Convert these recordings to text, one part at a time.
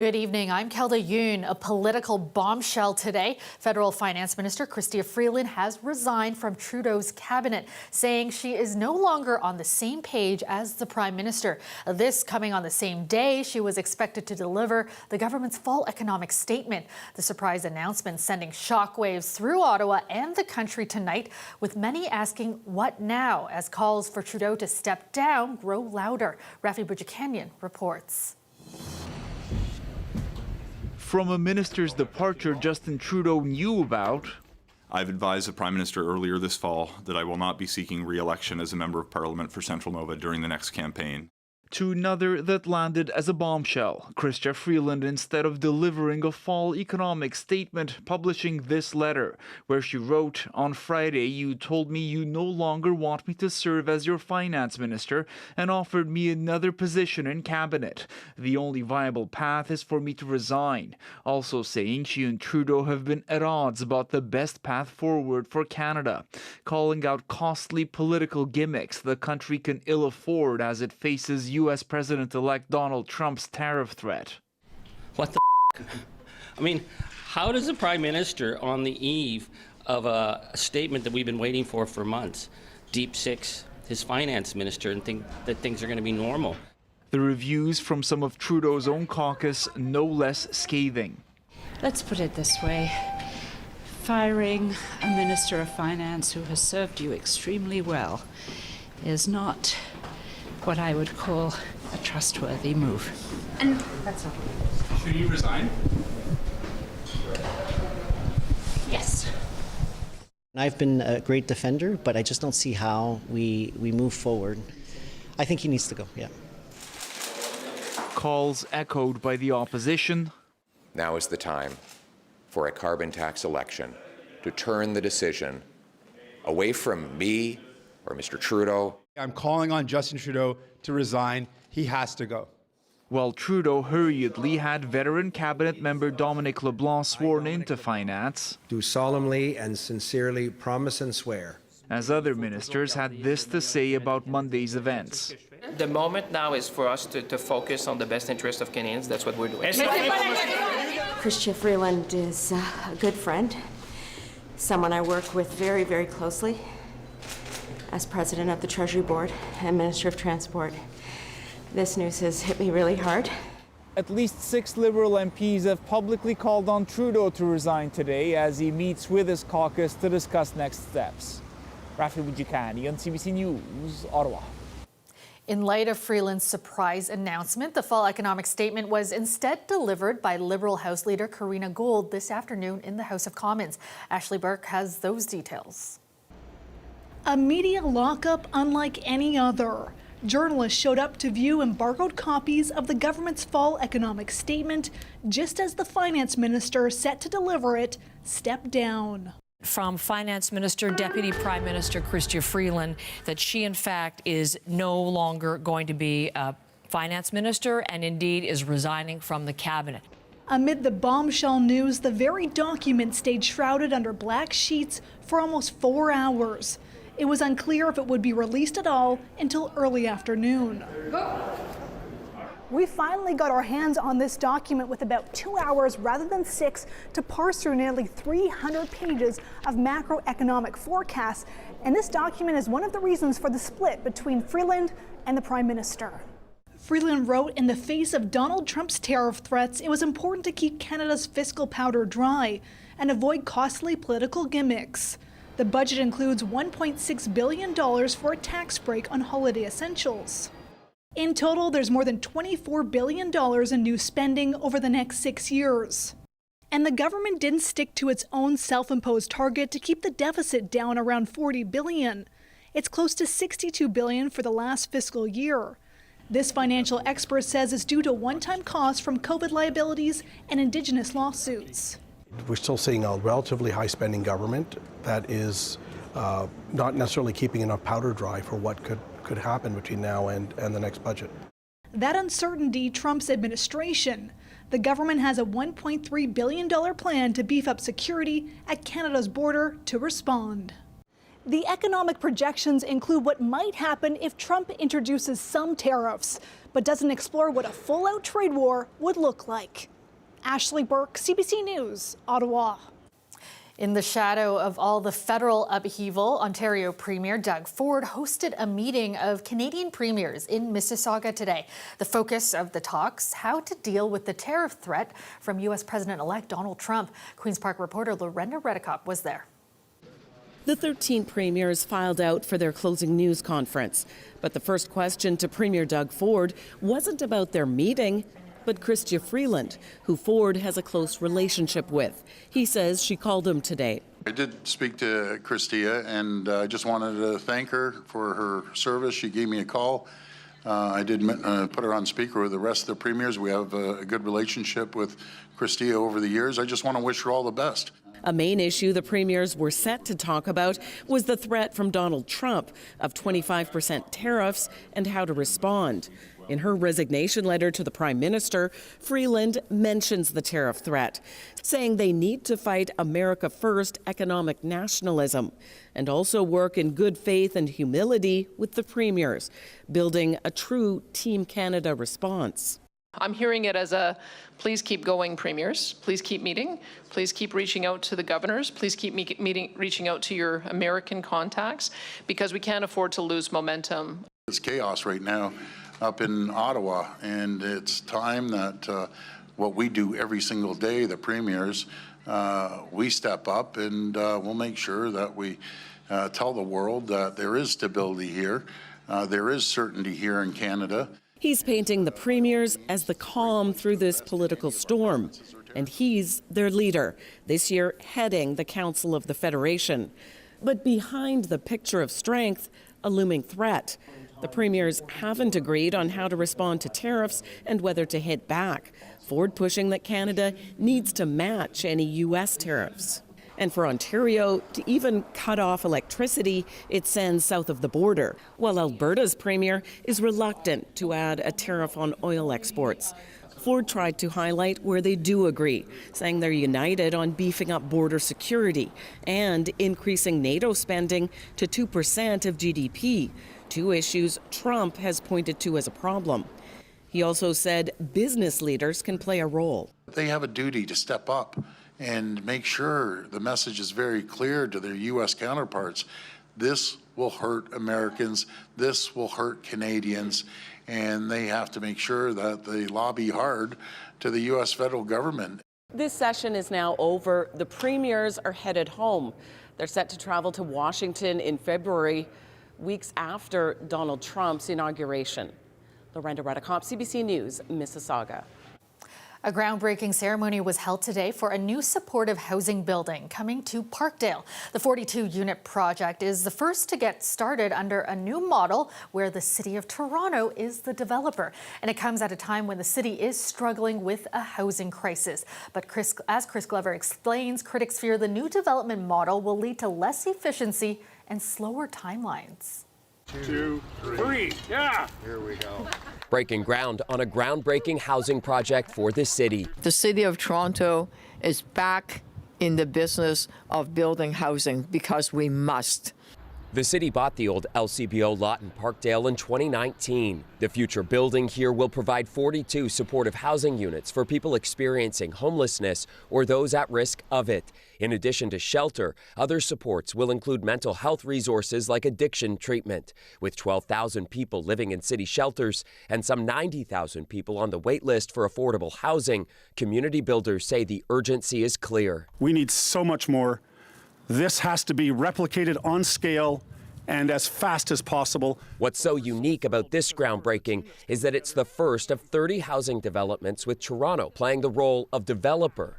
Good evening. I'm Kelda Yoon. A political bombshell today. Federal Finance Minister Chrystia Freeland has resigned from Trudeau's cabinet, saying she is no longer on the same page as the Prime Minister. This coming on the same day she was expected to deliver the government's fall economic statement. The surprise announcement sending shockwaves through Ottawa and the country tonight, with many asking what now as calls for Trudeau to step down grow louder. Rafi Boudjikanian reports. From a minister's departure Justin Trudeau knew about. I've advised the Prime Minister earlier this fall that I will not be seeking re-election as a Member of Parliament for Central Nova during the next campaign. To another that landed as a bombshell. Chrystia Freeland, instead of delivering a fall economic statement, publishing this letter, where she wrote, "On Friday, you told me you no longer want me to serve as your finance minister and offered me another position in cabinet. The only viable path is for me to resign." Also saying she and Trudeau have been at odds about the best path forward for Canada, calling out costly political gimmicks the country can ill afford as it faces U.S. President-elect Donald Trump's tariff threat. What the I mean, how does the Prime Minister, on the eve of a statement that we've been waiting for months, deep six his finance minister and think that things are going to be normal? The reviews from some of Trudeau's own caucus no less scathing. Let's put it this way. Firing a Minister of Finance who has served you extremely well is not what I would call a trustworthy move. And that's all. Should you resign? Yes. I've been a great defender, but I just don't see how we move forward. I think he needs to go, yeah. Calls echoed by the opposition. Now is the time for a carbon tax election to turn the decision away from me or Mr. Trudeau. I'm calling on Justin Trudeau to resign. He has to go. While Trudeau hurriedly had veteran cabinet member Dominic LeBlanc sworn into finance. Do solemnly and sincerely promise and swear. As other ministers had this to say about Monday's events. The moment now is for us to focus on the best interest of Canadians. That's what we're doing. Chrystia Freeland is a good friend, someone I work with very, very closely as President of the Treasury Board and Minister of Transport. This news has hit me really hard. At least 6 Liberal MPs have publicly called on Trudeau to resign today as he meets with his caucus to discuss next steps. Rafi Boudjikanian on CBC News, Ottawa. In light of Freeland's surprise announcement, the fall economic statement was instead delivered by Liberal House Leader Karina Gould this afternoon in the House of Commons. Ashley Burke has those details. A media lockup unlike any other. Journalists showed up to view embargoed copies of the government's fall economic statement just as the finance minister set to deliver it stepped down. From Finance Minister, Deputy Prime Minister Chrystia Freeland, that she in fact is no longer going to be a finance minister and indeed is resigning from the cabinet. Amid the bombshell news, the very document stayed shrouded under black sheets for almost 4 hours. It was unclear if it would be released at all until early afternoon. We finally got our hands on this document with about 2 hours rather than 6 to parse through nearly 300 pages of macroeconomic forecasts. And this document is one of the reasons for the split between Freeland and the Prime Minister. Freeland wrote, in the face of Donald Trump's tariff threats, it was important to keep Canada's fiscal powder dry and avoid costly political gimmicks. The budget includes $1.6 billion for a tax break on holiday essentials. In total, there's more than $24 billion in new spending over the next 6 years. And the government didn't stick to its own self-imposed target to keep the deficit down around $40 billion. It's close to $62 billion for the last fiscal year. This financial expert says it's due to one-time costs from COVID liabilities and Indigenous lawsuits. We're still seeing a relatively high-spending government that is not necessarily keeping enough powder dry for what could happen between now and the next budget. That uncertainty trumps administration. The government has a $1.3 billion plan to beef up security at Canada's border to respond. The economic projections include what might happen if Trump introduces some tariffs, but doesn't explore what a full-out trade war would look like. Ashley Burke, CBC News, Ottawa. In the shadow of all the federal upheaval, Ontario Premier Doug Ford hosted a meeting of Canadian premiers in Mississauga today. The focus of the talks, how to deal with the tariff threat from U.S. President-elect Donald Trump. Queen's Park reporter Lorenda Redekop was there. The 13 premiers filed out for their closing news conference. But the first question to Premier Doug Ford wasn't about their meeting, but Chrystia Freeland, who Ford has a close relationship with. He says she called him today. I did speak to Chrystia, and I just wanted to thank her for her service. She gave me a call. I did put her on speaker with the rest of the premiers. We have a good relationship with Chrystia over the years. I just want to wish her all the best. A main issue the premiers were set to talk about was the threat from Donald Trump of 25% tariffs and how to respond. In her resignation letter to the Prime Minister, Freeland mentions the tariff threat, saying they need to fight America First economic nationalism and also work in good faith and humility with the premiers, building a true Team Canada response. I'm hearing it as a please keep going, premiers. Please keep meeting. Please keep reaching out to the governors. Please keep reaching out to your American contacts, because we can't afford to lose momentum. It's chaos right now up in Ottawa, and it's time that what we do every single day, the premiers, we step up and we'll make sure that we tell the world that there is stability here. There is certainty here in Canada. He's painting the premiers as the calm through this political storm, and he's their leader, this year heading the Council of the Federation. But behind the picture of strength, a looming threat. The premiers haven't agreed on how to respond to tariffs and whether to hit back. Ford pushing that Canada needs to match any U.S. tariffs. And for Ontario to even cut off electricity it sends south of the border, while Alberta's premier is reluctant to add a tariff on oil exports. Ford tried to highlight where they do agree, saying they're united on beefing up border security and increasing NATO spending to 2% of GDP, two issues Trump has pointed to as a problem. He also said business leaders can play a role. They have a duty to step up and make sure the message is very clear to their U.S. counterparts. This will hurt Americans, this will hurt Canadians, and they have to make sure that they lobby hard to the U.S. federal government. This session is now over. The premiers are headed home. They're set to travel to Washington in February, weeks after Donald Trump's inauguration. Lorenda Redekop, CBC News, Mississauga. A groundbreaking ceremony was held today for a new supportive housing building coming to Parkdale. The 42-unit project is the first to get started under a new model where the City of Toronto is the developer. And it comes at a time when the city is struggling with a housing crisis. But as Chris Glover explains, critics fear the new development model will lead to less efficiency and slower timelines. 2, 3, yeah! Here we go. Breaking ground on a groundbreaking housing project for the city. The City of Toronto is back in the business of building housing because we must. The city bought the old LCBO lot in Parkdale in 2019. The future building here will provide 42 supportive housing units for people experiencing homelessness or those at risk of it. In addition to shelter, other supports will include mental health resources like addiction treatment. With 12,000 people living in city shelters and some 90,000 people on the wait list for affordable housing, community builders say the urgency is clear. We need so much more. This has to be replicated on scale and as fast as possible. What's so unique about this groundbreaking is that it's the first of 30 housing developments with Toronto playing the role of developer.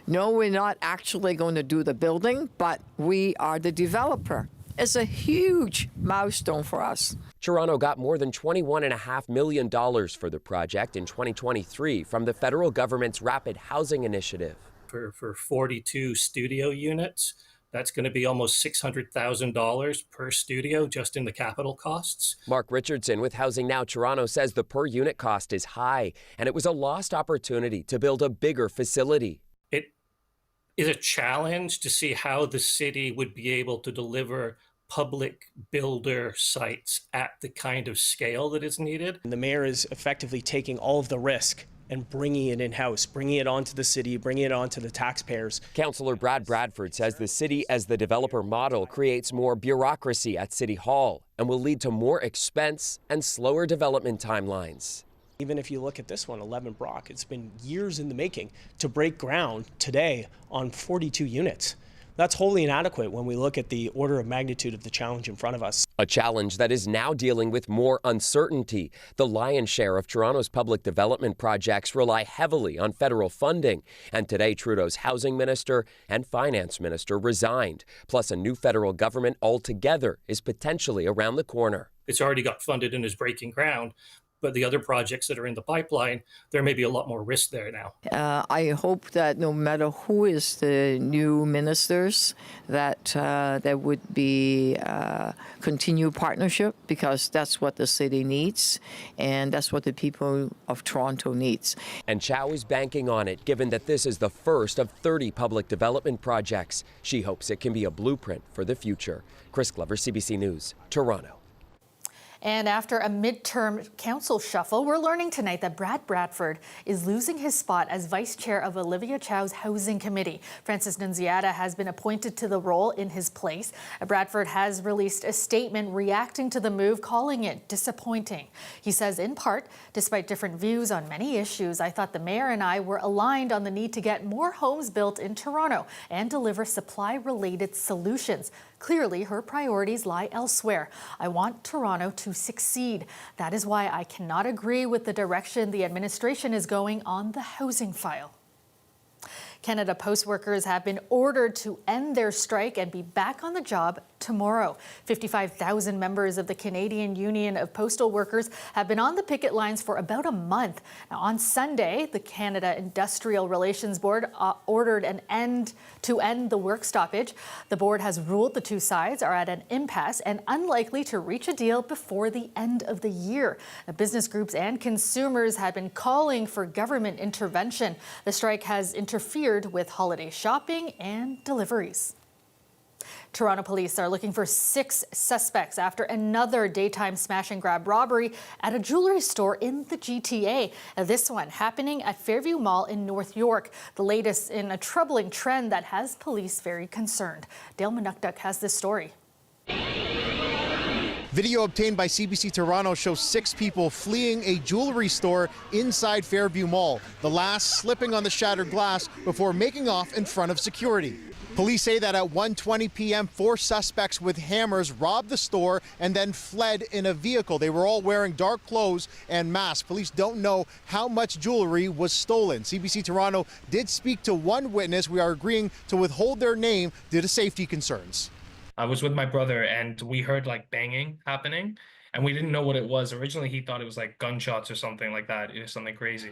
No, we're not actually going to do the building, but we are the developer. It's a huge milestone for us. Toronto got more than $21.5 million for the project in 2023 from the federal government's Rapid Housing Initiative. For 42 studio units, that's going to be almost $600,000 per studio just in the capital costs. Mark Richardson with Housing Now Toronto says the per unit cost is high and it was a lost opportunity to build a bigger facility. It is a challenge to see how the city would be able to deliver public builder sites at the kind of scale that is needed. And the mayor is effectively taking all of the risk and bringing it in-house, bringing it onto the city, bringing it onto the taxpayers. Councillor Brad Bradford says the city as the developer model creates more bureaucracy at City Hall and will lead to more expense and slower development timelines. Even if you look at this one, 11 Brock, it's been years in the making to break ground today on 42 units. That's wholly inadequate when we look at the order of magnitude of the challenge in front of us. A challenge that is now dealing with more uncertainty. The lion's share of Toronto's public development projects rely heavily on federal funding. And today, Trudeau's housing minister and finance minister resigned. Plus, a new federal government altogether is potentially around the corner. It's already got funded and is breaking ground. But the other projects that are in the pipeline, there may be a lot more risk there now. I hope that no matter who is the new ministers, that there would be continued partnership, because that's what the city needs, and that's what the people of Toronto needs. And Chow is banking on it, given that this is the first of 30 public development projects. She hopes it can be a blueprint for the future. Chris Glover, CBC News, Toronto. And after a midterm council shuffle, we're learning tonight that Brad Bradford is losing his spot as vice chair of Olivia Chow's Housing Committee. Francis Nunziata has been appointed to the role in his place. Bradford has released a statement reacting to the move, calling it disappointing. He says, in part, despite different views on many issues, I thought the mayor and I were aligned on the need to get more homes built in Toronto and deliver supply-related solutions. Clearly, her priorities lie elsewhere. I want Toronto to succeed. That is why I cannot agree with the direction the administration is going on the housing file. Canada Post workers have been ordered to end their strike and be back on the job tomorrow. 55,000 members of the Canadian Union of Postal Workers have been on the picket lines for about a month. Now, on Sunday, the Canada Industrial Relations Board ordered an end the work stoppage. The board has ruled the two sides are at an impasse and unlikely to reach a deal before the end of the year. Now, business groups and consumers have been calling for government intervention. The strike has interfered with holiday shopping and deliveries. Toronto police are looking for 6 suspects after another daytime smash and grab robbery at a jewelry store in the GTA. This one happening at Fairview Mall in North York, the latest in a troubling trend that has police very concerned. Dale Manukduk has this story. Video obtained by CBC Toronto shows 6 people fleeing a jewelry store inside Fairview Mall, the last slipping on the shattered glass before making off in front of security. Police say that at 1:20 p.m., 4 suspects with hammers robbed the store and then fled in a vehicle. They were all wearing dark clothes and masks. Police don't know how much jewelry was stolen. CBC Toronto did speak to one witness. We are agreeing to withhold their name due to safety concerns. I was with my brother and we heard like banging happening and we didn't know what it was. Originally, he thought it was like gunshots or something like that. It was something crazy.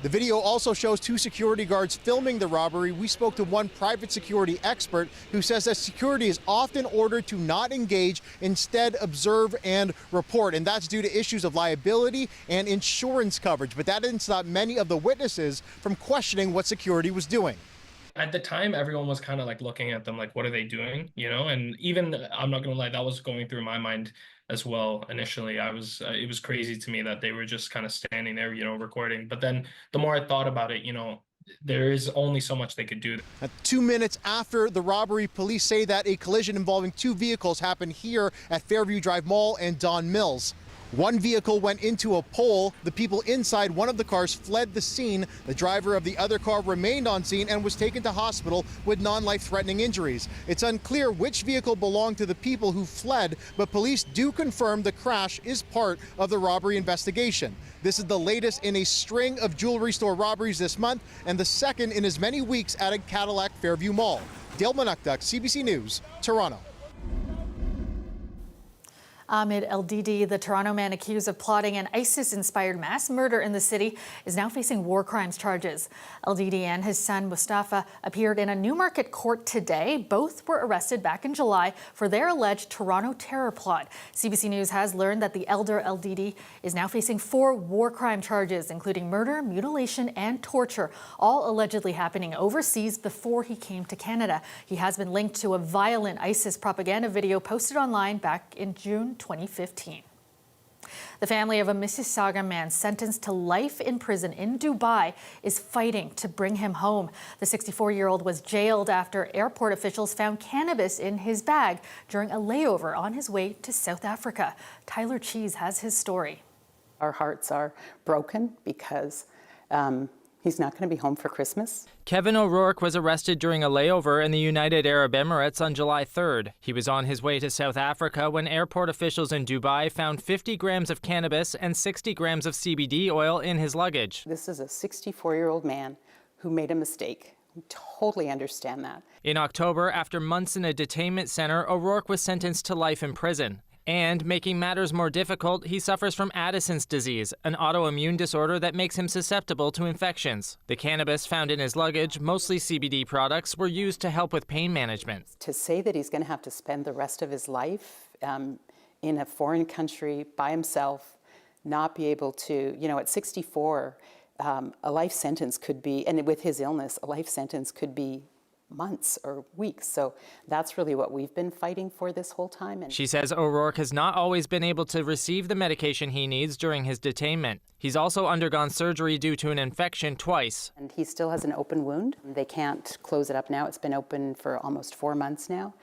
The video also shows 2 security guards filming the robbery. We spoke to one private security expert who says that security is often ordered to not engage, instead observe and report. And that's due to issues of liability and insurance coverage. But that didn't stop many of the witnesses from questioning what security was doing. At the time, everyone was kind of like looking at them like, what are they doing? You know, and even, I'm not going to lie, that was going through my mind as well. Initially, it was crazy to me that they were just kind of standing there, you know, recording. But then the more I thought about it, you know, there is only so much they could do. 2 minutes after the robbery, police say that a collision involving 2 vehicles happened here at Fairview Drive Mall and Don Mills. One vehicle went into a pole. The people inside one of the cars fled the scene. The driver of the other car remained on scene and was taken to hospital with non-life-threatening injuries. It's unclear which vehicle belonged to the people who fled, but police do confirm the crash is part of the robbery investigation. This is the latest in a string of jewelry store robberies this month and the second in as many weeks at a Cadillac Fairview Mall. Dale Manukduk, CBC News, Toronto. Ahmed El-Didi, the Toronto man accused of plotting an ISIS-inspired mass murder in the city, is now facing war crimes charges. El-Didi and his son Mustafa appeared in a Newmarket court today. Both were arrested back in July for their alleged Toronto terror plot. CBC News has learned that the elder El-Didi is now facing 4 war crime charges, including murder, mutilation, and torture, all allegedly happening overseas before he came to Canada. He has been linked to a violent ISIS propaganda video posted online back in June 2015. The family of a Mississauga man sentenced to life in prison in Dubai is fighting to bring him home. The 64-year-old was jailed after airport officials found cannabis in his bag during a layover on his way to South Africa. Tyler Cheese has his story. Our hearts are broken because he's not going to be home for Christmas. Kevin O'Rourke was arrested during a layover in the United Arab Emirates on July 3rd. He was on his way to South Africa when airport officials in Dubai found 50 grams of cannabis and 60 grams of CBD oil in his luggage. This is a 64-year-old man who made a mistake. I totally understand that. In October, after months in a detainment center, O'Rourke was sentenced to life in prison. And, making matters more difficult, he suffers from Addison's disease, an autoimmune disorder that makes him susceptible to infections. The cannabis found in his luggage, mostly CBD products, were used to help with pain management. To say that he's going to have to spend the rest of his life in a foreign country by himself, not be able to, at 64, a life sentence could be, and with his illness, a life sentence could be months or weeks. So that's really what we've been fighting for this whole time. And she says O'Rourke has not always been able to receive the medication he needs during his detainment. He's also undergone surgery due to an infection twice. And he still has an open wound. They can't close it up now. It's been open for almost 4 months now.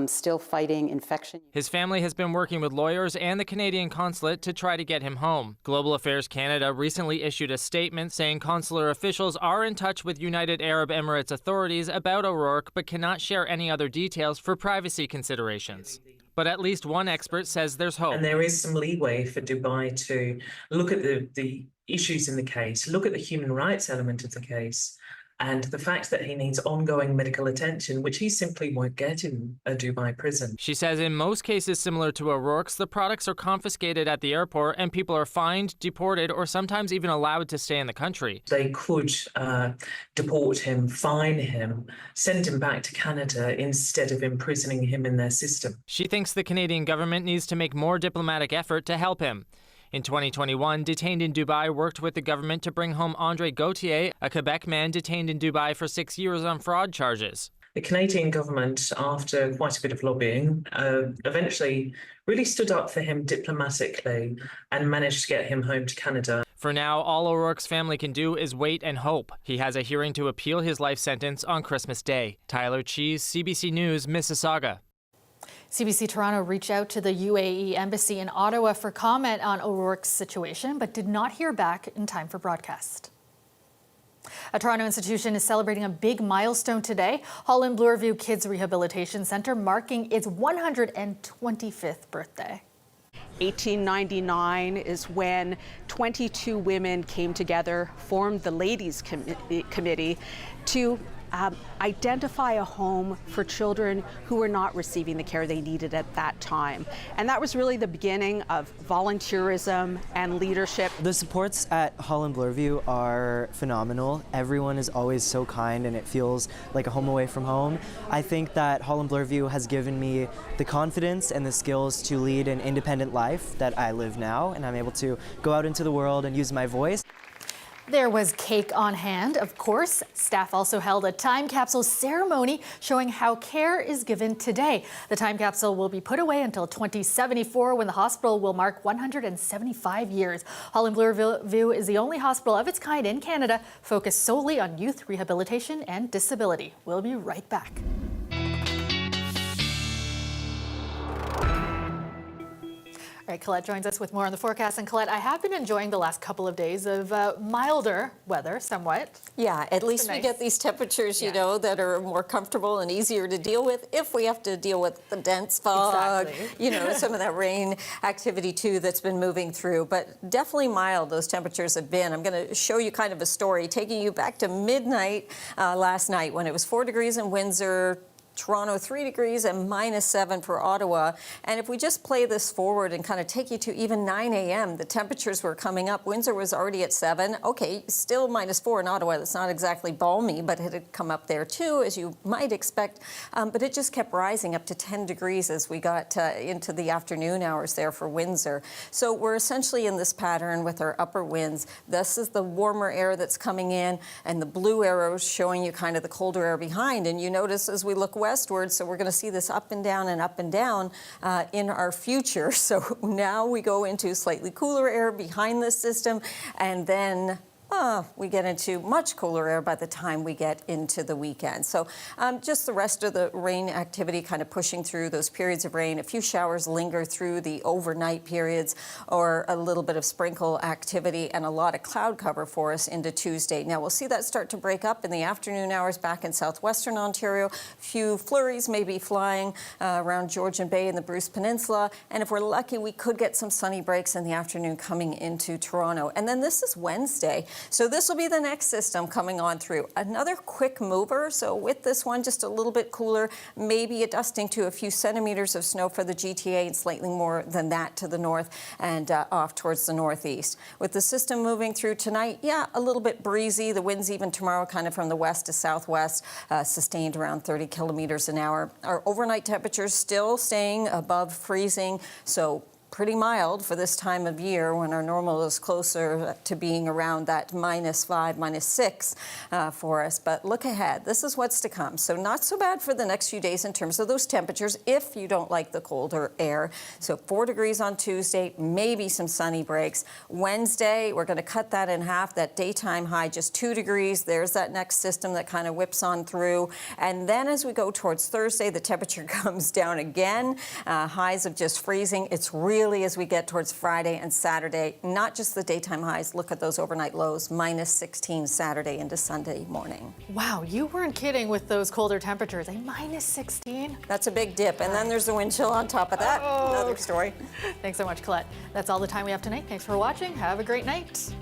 Still fighting infection. His family has been working with lawyers and the Canadian consulate to try to get him home. Global Affairs Canada recently issued a statement saying consular officials are in touch with United Arab Emirates authorities about O'Rourke, but cannot share any other details for privacy considerations. But at least one expert says there's hope. And there is some leeway for Dubai to look at the issues in the case, look at the human rights element of the case, and the fact that he needs ongoing medical attention, which he simply won't get in a Dubai prison. She says in most cases similar to O'Rourke's, the products are confiscated at the airport and people are fined, deported, or sometimes even allowed to stay in the country. They could deport him, fine him, send him back to Canada instead of imprisoning him in their system. She thinks the Canadian government needs to make more diplomatic effort to help him. In 2021, detained in Dubai worked with the government to bring home Andre Gauthier, a Quebec man detained in Dubai for 6 years on fraud charges. The Canadian government, after quite a bit of lobbying, eventually really stood up for him diplomatically and managed to get him home to Canada. For now, all O'Rourke's family can do is wait and hope. He has a hearing to appeal his life sentence on Christmas Day. Tyler Cheese, CBC News, Mississauga. CBC Toronto reached out to the UAE Embassy in Ottawa for comment on O'Rourke's situation, but did not hear back in time for broadcast. A Toronto institution is celebrating a big milestone today. Holland Bloorview Kids Rehabilitation Centre marking its 125th birthday. 1899 is when 22 women came together, formed the Ladies' Committee to identify a home for children who were not receiving the care they needed at that time. And that was really the beginning of volunteerism and leadership. The supports at Holland Bloorview are phenomenal. Everyone is always so kind and it feels like a home away from home. I think that Holland Bloorview has given me the confidence and the skills to lead an independent life that I live now, and I'm able to go out into the world and use my voice. There was cake on hand, of course. Staff also held a time capsule ceremony showing how care is given today. The time capsule will be put away until 2074 when the hospital will mark 175 years. Holland Bloorview is the only hospital of its kind in Canada focused solely on youth rehabilitation and disability. We'll be right back. All right, Colette joins us with more on the forecast. And Colette, I have been enjoying the last couple of days of milder weather, somewhat. Yeah, at least we get these temperatures, you know, that are more comfortable and easier to deal with if we have to deal with the dense fog, you know, some of that rain activity too that's been moving through. But definitely mild those temperatures have been. I'm going to show you kind of a story taking you back to midnight last night when it was 4 degrees in Windsor, Toronto 3 degrees and -7 for Ottawa. And if we just play this forward and kind of take you to even 9 a.m., the temperatures were coming up. Windsor was already at 7. Okay, still -4 in Ottawa. That's not exactly balmy, but it had come up there too, as you might expect. But it just kept rising up to 10 degrees as we got into the afternoon hours there for Windsor. So we're essentially in this pattern with our upper winds. This is the warmer air that's coming in, and the blue arrows showing you kind of the colder air behind. And you notice as we look westward, so we're going to see this up and down in our future. So now we go into slightly cooler air behind this system, and then we get into much cooler air by the time we get into the weekend. So just the rest of the rain activity kind of pushing through those periods of rain. A few showers linger through the overnight periods, or a little bit of sprinkle activity, and a lot of cloud cover for us into Tuesday. Now we'll see that start to break up in the afternoon hours back in southwestern Ontario. A few flurries may be flying around Georgian Bay and the Bruce Peninsula. And if we're lucky, we could get some sunny breaks in the afternoon coming into Toronto. And then this is Wednesday. So this will be the next system coming on through. Another quick mover. So with this one, just a little bit cooler, maybe a dusting to a few centimeters of snow for the GTA and slightly more than that to the north and off towards the northeast. With the system moving through tonight, yeah, a little bit breezy. The winds even tomorrow kind of from the west to southwest, sustained around 30 kilometers an hour. Our overnight temperatures still staying above freezing. So pretty mild for this time of year when our normal is closer to being around that -5, -6 for us. But look ahead. This is what's to come. So not so bad for the next few days in terms of those temperatures if you don't like the colder air. So 4 degrees on Tuesday, maybe some sunny breaks. Wednesday, we're going to cut that in half. That daytime high, just 2 degrees. There's that next system that kind of whips on through. And then as we go towards Thursday, the temperature comes down again. Highs of just freezing. It's really as we get towards Friday and Saturday, not just the daytime highs, look at those overnight lows, -16 Saturday into Sunday morning. Wow, you weren't kidding with those colder temperatures. A -16? That's a big dip. And then there's the wind chill on top of that. Another story. Thanks so much, Colette. That's all the time we have tonight. Thanks for watching. Have a great night.